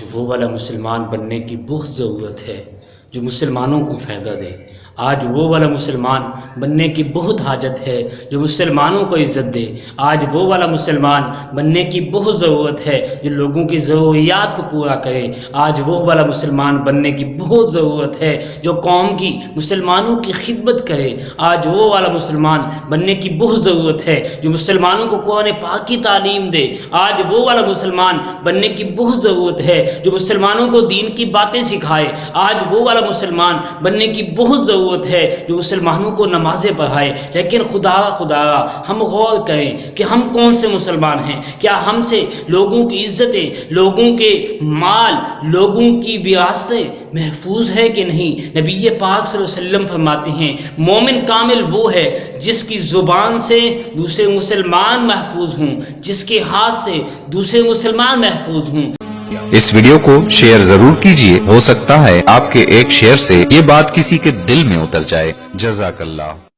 آج وہ والا مسلمان بننے کی بہت ضرورت ہے جو مسلمانوں کو فائدہ دے۔ آج وہ والا مسلمان بننے کی بہت حاجت ہے جو مسلمانوں کو عزت دے۔ آج وہ والا مسلمان بننے کی بہت ضرورت ہے جو لوگوں کی ضروریات کو پورا کرے۔ آج وہ والا مسلمان بننے کی بہت ضرورت ہے جو قوم کی مسلمانوں کی خدمت کرے۔ آج وہ والا مسلمان بننے کی بہت ضرورت ہے جو مسلمانوں کو قرآن پاک کی تعلیم دے۔ آج وہ والا مسلمان بننے کی بہت ضرورت ہے جو مسلمانوں کو دین کی باتیں سکھائے۔ آج وہ والا مسلمان بننے کی بہت ضرورت ہے جو مسلمانوں کو نمازیں پڑھائے۔ لیکن خدا ہم غور کریں کہ ہم کون سے مسلمان ہیں۔ کیا ہم سے لوگوں کی عزتیں، لوگوں کے مال، لوگوں کی وراثتیں محفوظ ہے کہ نہیں؟ نبی پاک صلی اللہ علیہ وسلم فرماتے ہیں مومن کامل وہ ہے جس کی زبان سے دوسرے مسلمان محفوظ ہوں، جس کے ہاتھ سے دوسرے مسلمان محفوظ ہوں۔ اس ویڈیو کو شیئر ضرور کیجئے، ہو سکتا ہے آپ کے ایک شیئر سے یہ بات کسی کے دل میں اتر جائے۔ جزاک اللہ۔